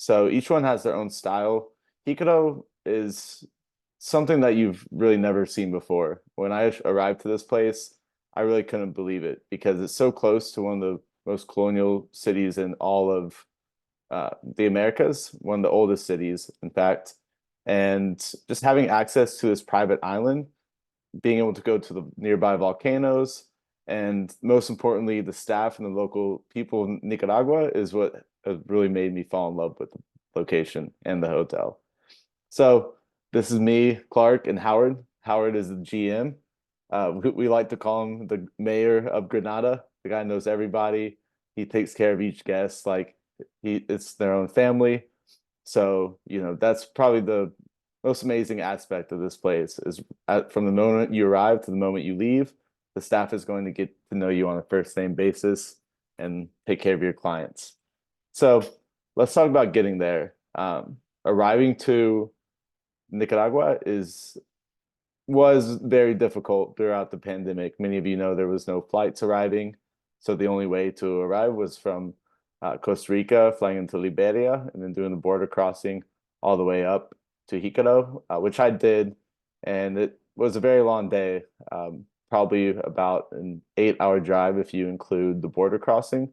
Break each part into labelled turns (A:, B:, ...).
A: So each one has their own style. Hikado is something that you've really never seen before. When I arrived to this place, I really couldn't believe it because it's so close to one of the most colonial cities in all of the Americas, one of the oldest cities, in fact. And just having access to this private island, being able to go to the nearby volcanoes, and most importantly, the staff and the local people in Nicaragua is what has really made me fall in love with the location and the hotel. So this is me, Clark, and Howard. Howard is the GM. We like to call him the mayor of Granada. The guy knows everybody. He takes care of each guest like it's their own family. So, that's probably the most amazing aspect of this place is from the moment you arrive to the moment you leave, the staff is going to get to know you on a first name basis and take care of your clients. So let's talk about getting there. Arriving to Nicaragua was very difficult throughout the pandemic. Many of you know there was no flights arriving, so the only way to arrive was from Costa Rica, flying into Liberia, and then doing the border crossing all the way up to Jicaro, which I did, and it was a very long day, probably about an 8-hour drive if you include the border crossing,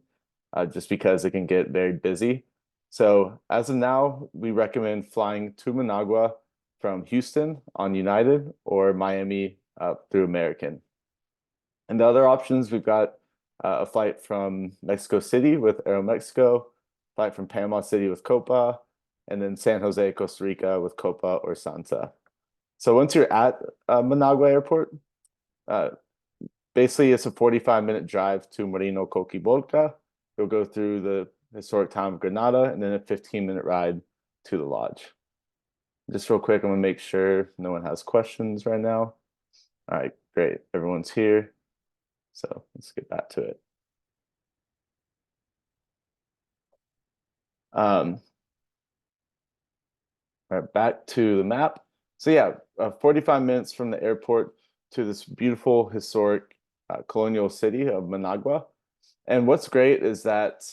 A: just because it can get very busy. So as of now, we recommend flying to Managua from Houston on United or Miami through American. And the other options, we've got a flight from Mexico City with Aeromexico, flight from Panama City with Copa, and then San Jose, Costa Rica with Copa or Santa. So once you're at Managua Airport, uh, basically it's a 45-minute drive to Marino Coquibolca. You'll go through the historic town of Granada and then a 15-minute ride to the lodge. Just real quick, I'm gonna make sure no one has questions right now. All right, great. Everyone's here. So let's get back to it. All right, back to the map. So yeah, 45 minutes from the airport to this beautiful historic colonial city of Managua. And what's great is that,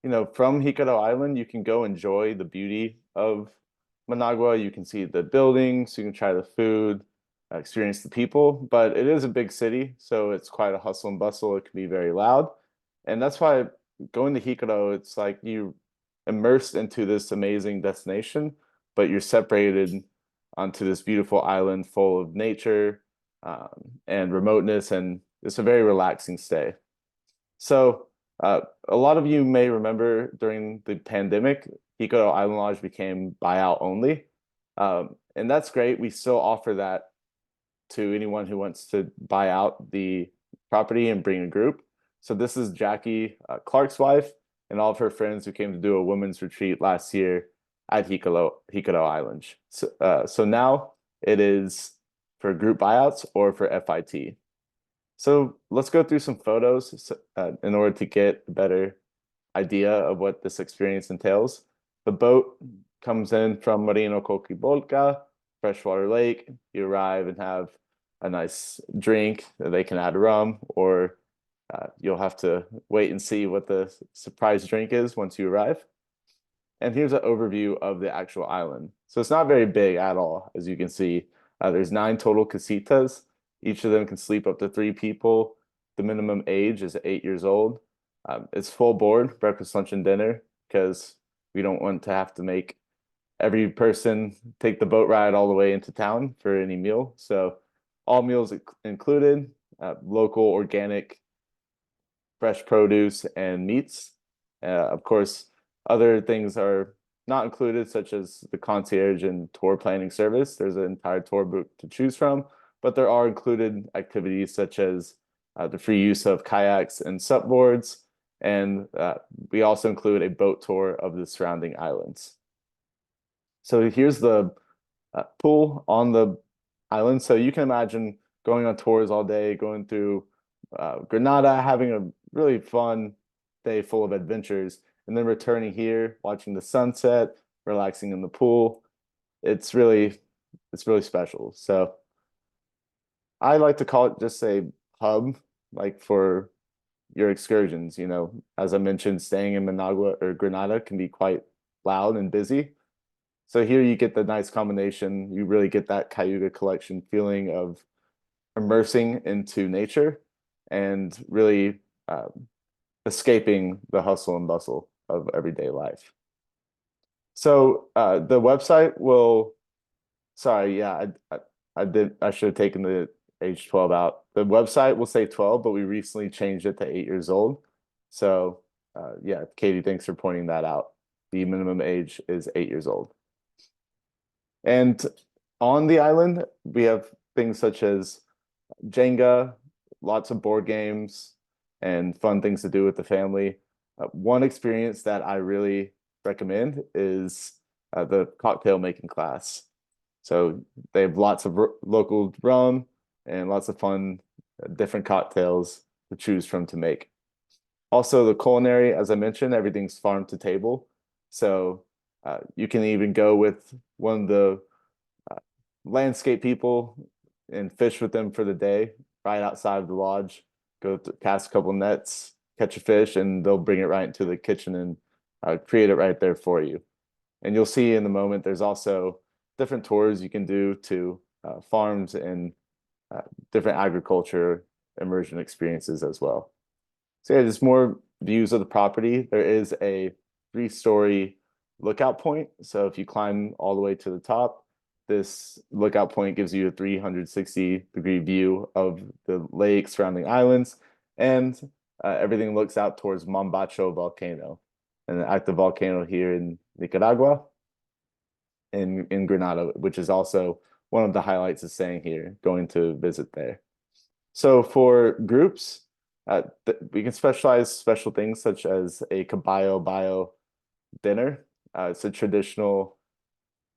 A: from Jicaro Island, you can go enjoy the beauty of Managua. You can see the buildings, you can try the food, experience the people, but it is a big city, so it's quite a hustle and bustle. It can be very loud. And that's why going to Jicaro, it's like you immersed into this amazing destination, but you're separated onto this beautiful island full of nature and remoteness, and it's a very relaxing stay. So a lot of you may remember during the pandemic, Jicaro Island Lodge became buyout only. And that's great. We still offer that to anyone who wants to buy out the property and bring a group. So this is Jackie Clark's wife and all of her friends who came to do a women's retreat last year at Jicaro Island. So now it is for group buyouts or for FIT. So let's go through some photos in order to get a better idea of what this experience entails. The boat comes in from Marino Coquibolca, freshwater lake. You arrive and have a nice drink. They can add rum, or you'll have to wait and see what the surprise drink is once you arrive. And here's an overview of the actual island. So it's not very big at all, as you can see. There's 9 total casitas. Each of them can sleep up to 3 people. The minimum age is 8 years old. It's full board, breakfast, lunch, and dinner, because we don't want to have to make every person take the boat ride all the way into town for any meal. So all meals included, local, organic, fresh produce, and meats. Of course, other things are not included, such as the concierge and tour planning service. There's an entire tour book to choose from, but there are included activities such as the free use of kayaks and supboards, and we also include a boat tour of the surrounding islands. So here's the pool on the island. So you can imagine going on tours all day, going through Granada, having a really fun day full of adventures, and then returning here, watching the sunset, relaxing in the pool. It's really special. So I like to call it just a hub, like for your excursions. As I mentioned, staying in Managua or Granada can be quite loud and busy. So here you get the nice combination. You really get that Cayuga Collection feeling of immersing into nature and really escaping the hustle and bustle of everyday life. So the website will, sorry, yeah, I should have taken the age 12 out. The website will say 12, but we recently changed it to 8 years old. So yeah, Katie, thanks for pointing that out. The minimum age is 8 years old. And on the island, we have things such as Jenga, lots of board games, and fun things to do with the family. One experience that I really recommend is the cocktail making class. So they have lots of local rum and lots of fun, different cocktails to choose from to make. Also, the culinary, as I mentioned, everything's farm to table. So you can even go with one of the landscape people and fish with them for the day right outside of the lodge. Go to cast a couple nets, catch a fish, and they'll bring it right into the kitchen and create it right there for you. And you'll see in the moment there's also different tours you can do to farms and different agriculture immersion experiences as well. So yeah, there's more views of the property. There is a 3-story lookout point. So if you climb all the way to the top, this lookout point gives you a 360-degree view of the lake, surrounding islands, and everything looks out towards Mombacho volcano, an active volcano here in Nicaragua, in Granada, which is also one of the highlights of staying here, going to visit there. So for groups, we can specialize special things such as a caballo bio dinner. It's a traditional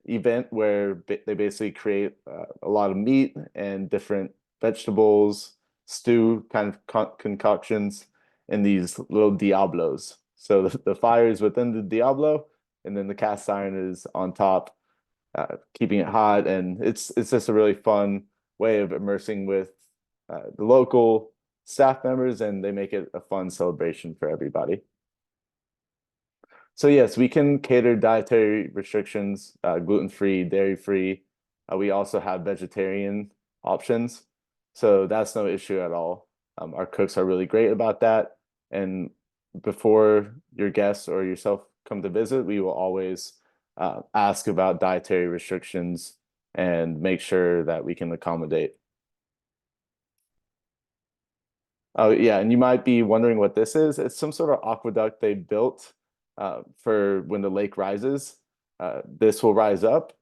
A: event where they basically create a lot of meat and different vegetables, stew kind of concoctions in these little diablos. So the fire is within the diablo, and then the cast iron is on top, keeping it hot. And it's just a really fun way of immersing with the local staff members, and they make it a fun celebration for everybody. So yes, we can cater dietary restrictions, gluten-free, dairy-free. We also have vegetarian options, so that's no issue at all. Our cooks are really great about that. And before your guests or yourself come to visit, we will always ask about dietary restrictions and make sure that we can accommodate. Oh yeah, and you might be wondering what this is. It's some sort of aqueduct they built for when the lake rises. This will rise up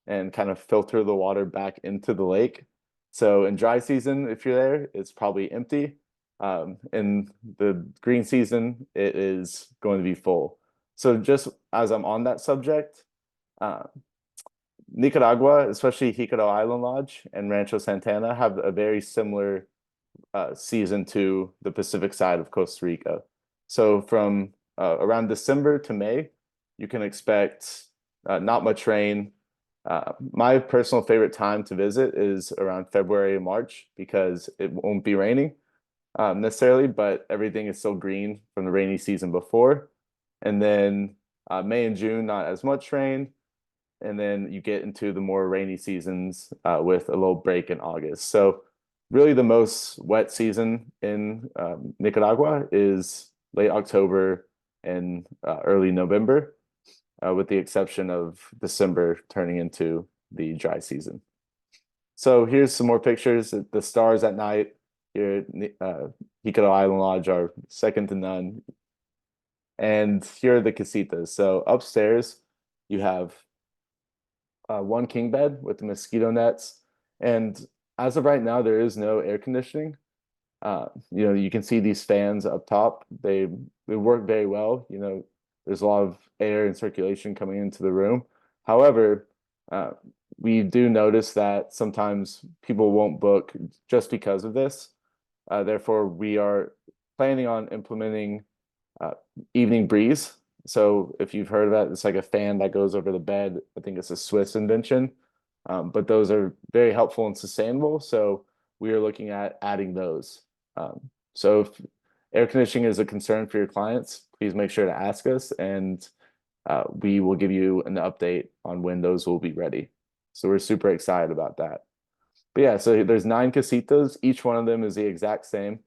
A: and kind of filter the water back into the lake. So in dry season, if you're there, it's probably empty. In the green season, it is going to be full. So just as I'm on that subject, uh, Nicaragua, especially Jicaro Island Lodge and Rancho Santana, have a very similar season to the Pacific side of Costa Rica. So from around December to May, you can expect not much rain. My personal favorite time to visit is around February and March because it won't be raining necessarily, but everything is still green from the rainy season before. And then May and June, not as much rain. And then you get into the more rainy seasons with a little break in August. So really the most wet season in Nicaragua is late October and early November, with the exception of December turning into the dry season. So here's some more pictures. The stars at night here at Jicaro Island Lodge are second to none. And here are the casitas. So upstairs, you have one king bed with the mosquito nets. And as of right now, there is no air conditioning. You can see these fans up top. They work very well. There's a lot of air and circulation coming into the room. However, we do notice that sometimes people won't book just because of this. Therefore, we are planning on implementing evening breeze. So if you've heard of that, it's like a fan that goes over the bed. I think it's a Swiss invention, but those are very helpful and sustainable. So we are looking at adding those. So if air conditioning is a concern for your clients, please make sure to ask us, and we will give you an update on when those will be ready. So we're super excited about that. But yeah, so there's 9 casitas. Each one of them is the exact same.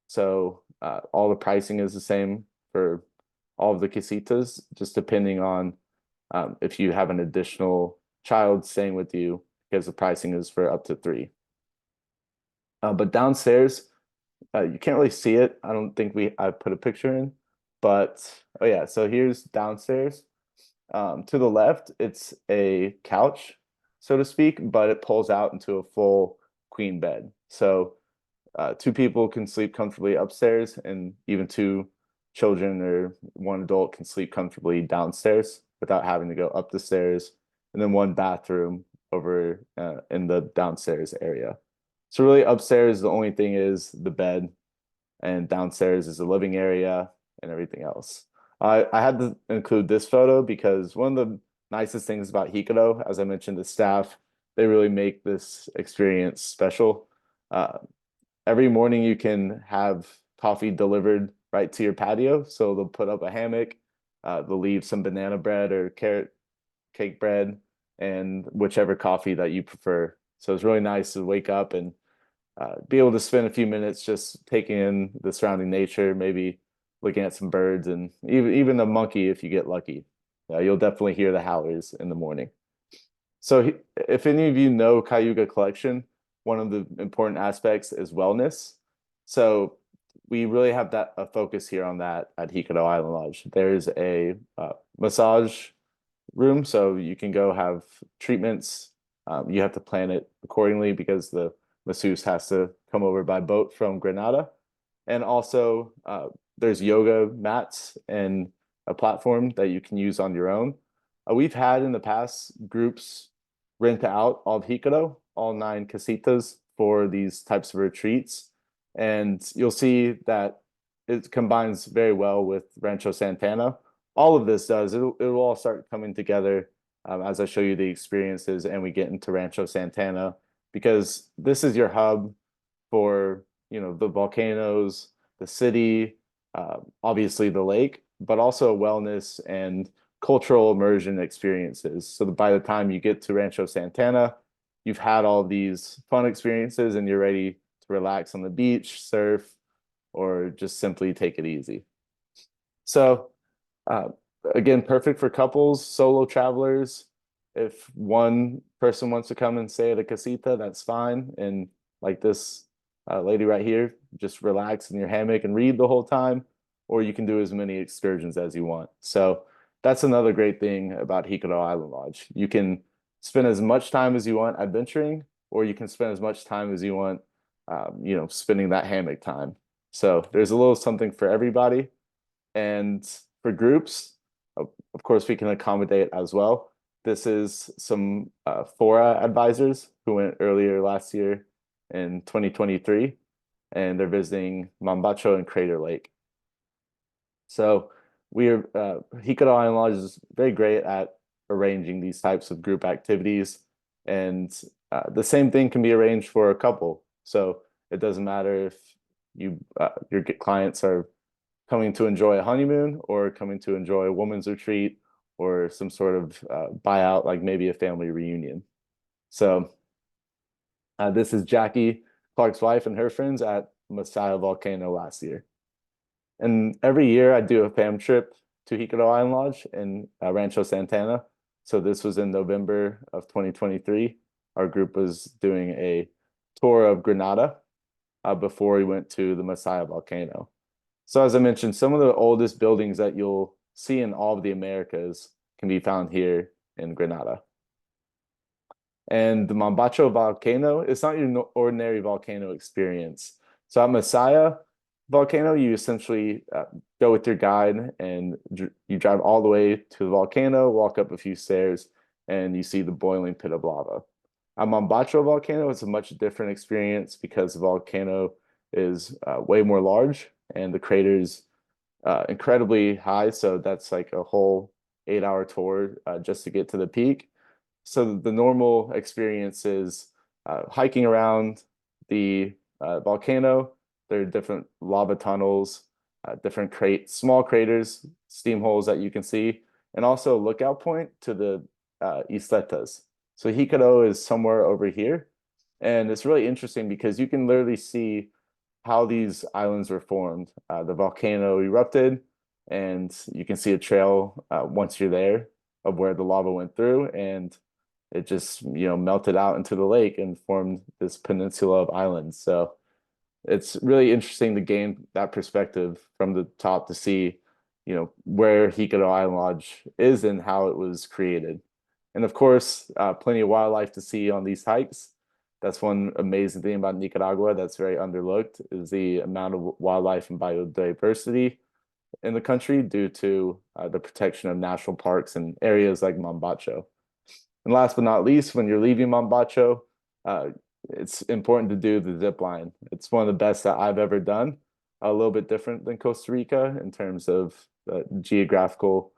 A: So all the pricing is the same for all of the casitas, just depending on if you have an additional child staying with you, because the pricing is for up to 3. But downstairs, you can't really see it. I don't think I put a picture in, but oh yeah, so here's downstairs. To the left, it's a couch, so to speak, but it pulls out into a full queen bed. So 2 people can sleep comfortably upstairs, and even 2 children or 1 adult can sleep comfortably downstairs without having to go up the stairs. And then 1 bathroom over in the downstairs area. So really, upstairs, the only thing is the bed, and downstairs is the living area and everything else. I had to include this photo because one of the nicest things about Hikado, as I mentioned, the staff, they really make this experience special. Uh, every morning you can have coffee delivered right to your patio. So they'll put up a hammock, they'll leave some banana bread or carrot cake bread, and whichever coffee that you prefer. So it's really nice to wake up and be able to spend a few minutes just taking in the surrounding nature, maybe looking at some birds and even a monkey if you get lucky. You'll definitely hear the howlers in the morning. So if any of you know Cayuga Collection, one of the important aspects is wellness. So we really have that a focus here on that at Jicaro Island Lodge. There's a massage room, so you can go have treatments. You have to plan it accordingly because the masseuse has to come over by boat from Granada. And also, there's yoga mats and a platform that you can use on your own. We've had in the past groups rent out all of Hikado, all 9 casitas for these types of retreats. And you'll see that it combines very well with Rancho Santana. All of this does, it'll all start coming together as I show you the experiences and we get into Rancho Santana, because this is your hub for, the volcanoes, the city, obviously the lake, but also wellness and cultural immersion experiences. So that by the time you get to Rancho Santana, you've had all these fun experiences and you're ready to relax on the beach, surf, or just simply take it easy. So uh, again, perfect for couples, solo travelers. If one person wants to come and stay at a casita, that's fine. And like this lady right here, just relax in your hammock and read the whole time, or you can do as many excursions as you want. So that's another great thing about Jicaro Island Lodge. You can spend as much time as you want adventuring, or you can spend as much time as you want, spending that hammock time. So there's a little something for everybody. And for groups, of course, we can accommodate as well. This is some Fora advisors who went earlier last year in 2023, and they're visiting Mambacho and Crater Lake. So Hikado Island Lodge is very great at arranging these types of group activities, and the same thing can be arranged for a couple. So it doesn't matter if your clients are coming to enjoy a honeymoon or coming to enjoy a woman's retreat or some sort of buyout, like maybe a family reunion. So this is Jackie, Clark's wife, and her friends at Messiah Volcano last year. And every year I do a fam trip to Jicaro Island Lodge in Rancho Santana. So this was in November of 2023. Our group was doing a tour of Granada before we went to the Messiah Volcano. So as I mentioned, some of the oldest buildings that you'll see in all of the Americas can be found here in Granada. And the Mambacho volcano, it's not your ordinary volcano experience. So at Messiah volcano, you essentially go with your guide and you drive all the way to the volcano, walk up a few stairs, and you see the boiling pit of lava. At Mambacho volcano, it's a much different experience because the volcano is way more large and the crater's incredibly high. So that's like a whole 8-hour tour just to get to the peak. So the normal experience is hiking around the volcano. There are different lava tunnels, different small craters, steam holes that you can see. and also a lookout point to the isletas. So Hikaro is somewhere over here, and it's really interesting because you can literally see how these islands were formed. The volcano erupted, and you can see a trail once you're there of where the lava went through, and it just melted out into the lake and formed this peninsula of islands. So it's really interesting to gain that perspective from the top to see, where Jicaro Island Lodge is and how it was created. And of course, plenty of wildlife to see on these hikes. That's one amazing thing about Nicaragua that's very underlooked is the amount of wildlife and biodiversity in the country due to the protection of national parks and areas like Mombacho. And last but not least, when you're leaving Mombacho, uh, it's important to do the zip line. It's one of the best that I've ever done. A little bit different than Costa Rica in terms of the geographical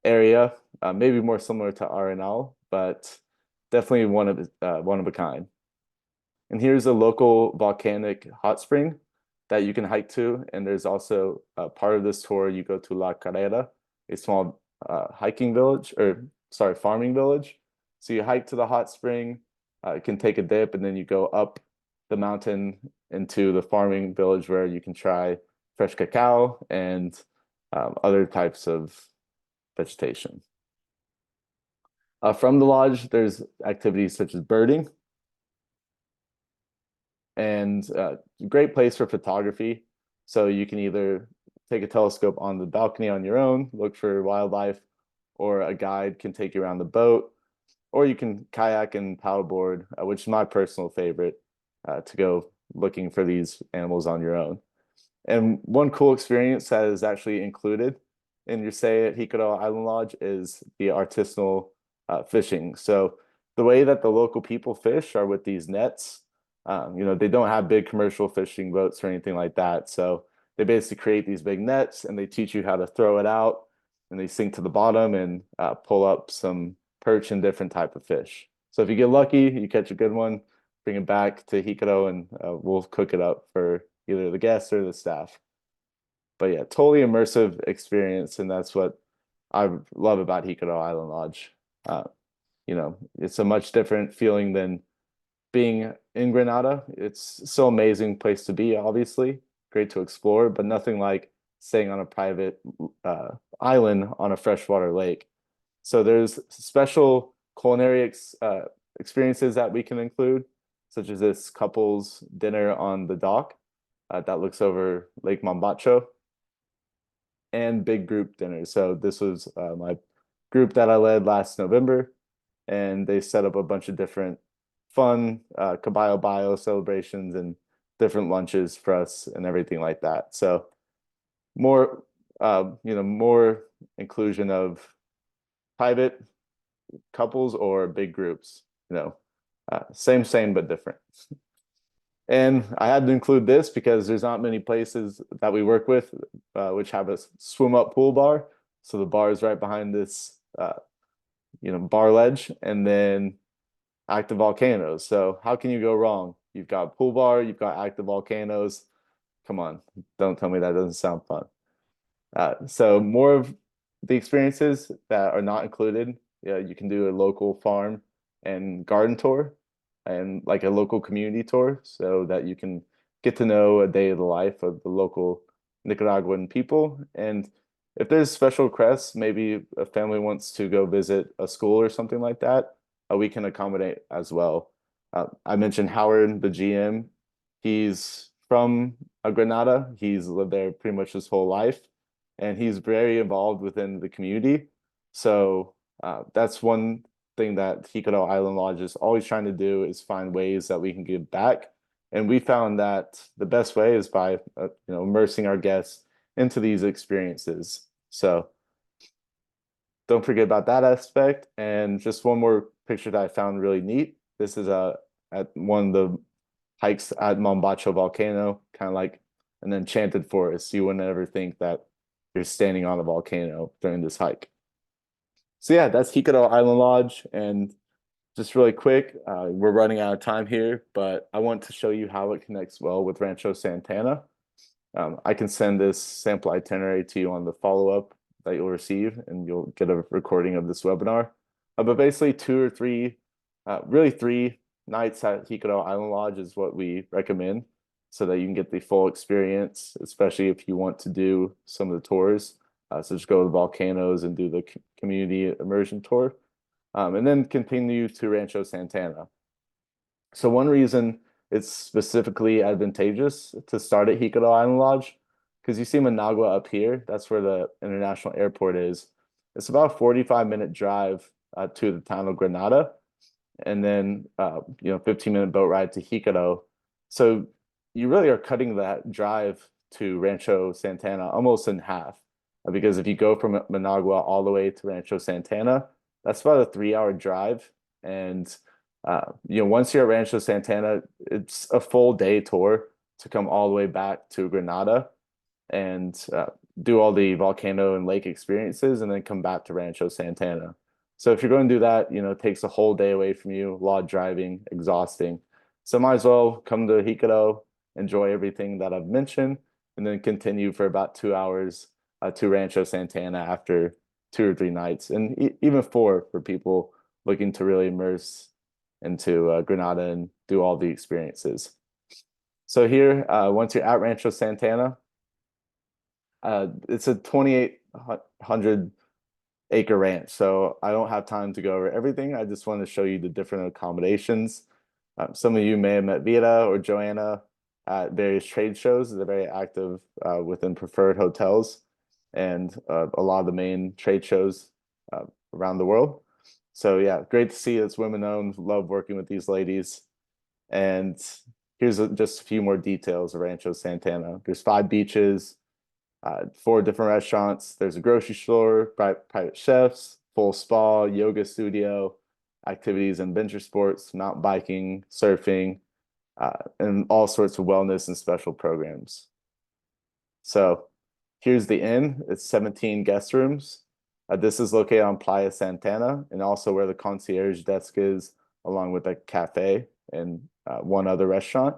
A: area, maybe more similar to RNL, but definitely one of a kind. And here's a local volcanic hot spring that you can hike to. And there's also part of this tour, you go to La Carrera, a small hiking village, or sorry, farming village. So you hike to the hot spring, you can take a dip, and then you go up the mountain into the farming village where you can try fresh cacao and other types of vegetation. From the lodge, there's activities such as birding, and great place for photography. So you can either take a telescope on the balcony on your own, look for wildlife, or a guide can take you around the boat, or you can kayak and paddleboard, which is my personal favorite, to go looking for these animals on your own. And one cool experience that is actually included in your stay at Jicaro Island Lodge is the artisanal fishing. So the way that the local people fish are with these nets. They don't have big commercial fishing boats or anything like that. So they basically create these big nets and they teach you how to throw it out, and they sink to the bottom and pull up some perch and different type of fish. So if you get lucky, you catch a good one, bring it back to Jicaro, and we'll cook it up for either the guests or the staff. But yeah, totally immersive experience, and that's what I love about Jicaro Island Lodge. Uh, it's a much different feeling than being in Granada. It's so amazing place to be, obviously, great to explore, but nothing like staying on a private island on a freshwater lake. So there's special culinary experiences that we can include, such as this couple's dinner on the dock that looks over Lake Mombacho, and big group dinners. So this was my group that I led last November, and they set up a bunch of different fun Caballo Bio celebrations and different lunches for us and everything like that. So more, more inclusion of private couples or big groups, same, but different. And I had to include this because there's not many places that we work with which have a swim up pool bar. So the bar is right behind this, bar ledge, and then active volcanoes. So how can you go wrong? You've got pool bar, you've got active volcanoes. Come on, don't tell me that doesn't sound fun. So more of the experiences that are not included, you can do a local farm and garden tour and like a local community tour so that you can get to know a day of the life of the local Nicaraguan people. And if there's special requests, maybe a family wants to go visit a school or something like that, we can accommodate as well. I mentioned Howard, the GM. He's from Granada. He's lived there pretty much his whole life, and he's very involved within the community. So that's one thing that Jicaro Island Lodge is always trying to do is find ways that we can give back. And we found that the best way is by immersing our guests into these experiences. So don't forget about that aspect. And just one more picture that I found really neat. This is at one of the hikes at Mombacho volcano, kind of like an enchanted forest. You wouldn't ever think that you're standing on a volcano during this hike. So yeah, that's Jicaro Island Lodge. And just really quick, we're running out of time here, but I want to show you how it connects well with Rancho Santana. I can send this sample itinerary to you on the follow-up that you'll receive, and you'll get a recording of this webinar. But basically, 2 or 3, really 3 nights at Jicaro Island Lodge is what we recommend, so that you can get the full experience, especially if you want to do some of the tours. So just go to the volcanoes and do the community immersion tour, and then continue to Rancho Santana. So one reason it's specifically advantageous to start at Jicaro Island Lodge, because you see Managua up here, that's where the international airport is. It's about a 45-minute drive to the town of Granada, and then 15-minute boat ride to Jicaro. So you really are cutting that drive to Rancho Santana almost in half, because if you go from Managua all the way to Rancho Santana, that's about a 3-hour drive. And once you're at Rancho Santana, it's a full day tour to come all the way back to Granada and do all the volcano and lake experiences, and then come back to Rancho Santana. So if you're going to do that, it takes a whole day away from you, a lot of driving, exhausting. So might as well come to Jicaro, enjoy everything that I've mentioned, and then continue for about 2 hours to Rancho Santana after 2 or 3 nights, and even 4 for people looking to really immerse into Granada and do all the experiences. So here, once you're at Rancho Santana, it's a 2,800-acre ranch. So I don't have time to go over everything. I just want to show you the different accommodations. Some of you may have met Vera or Joanna at various trade shows. They're very active within preferred hotels and a lot of the main trade shows around the world. So yeah, great to see it's women-owned. Love working with these ladies. And here's just a few more details of Rancho Santana. There's 5 beaches, 4 different restaurants. There's a grocery store, private chefs, full spa, yoga studio, activities and adventure sports, mountain biking, surfing, and all sorts of wellness and special programs. So here's the inn. It's 17 guest rooms. This is located on Playa Santana, and also where the concierge desk is, along with a cafe and 1 other restaurant.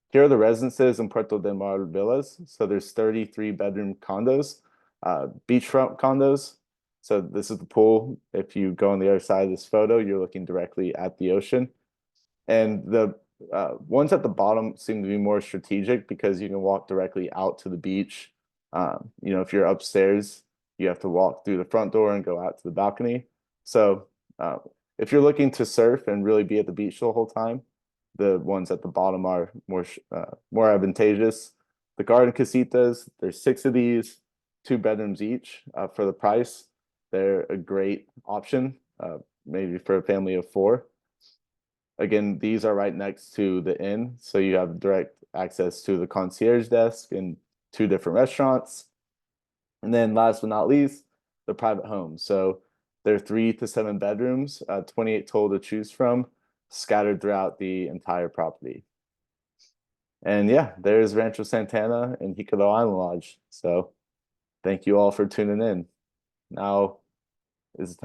A: Here are the residences in Puerto del Mar villas. So there's 33-bedroom condos, beachfront condos. So this is the pool. If you go on the other side of this photo, you're looking directly at the ocean. And the ones at the bottom seem to be more strategic because you can walk directly out to the beach. If you're upstairs, you have to walk through the front door and go out to the balcony. So if you're looking to surf and really be at the beach the whole time, the ones at the bottom are more advantageous. The garden casitas, there's 6 of these, 2 bedrooms each for the price. They're a great option, maybe for a family of 4. Again, these are right next to the inn, so you have direct access to the concierge desk and 2 different restaurants. And then last but not least, the private homes. So there are 3 to 7 bedrooms, 28 total to choose from, scattered throughout the entire property. And yeah, there's Rancho Santana and Jicaro Island Lodge. So thank you all for tuning in. Now is the time.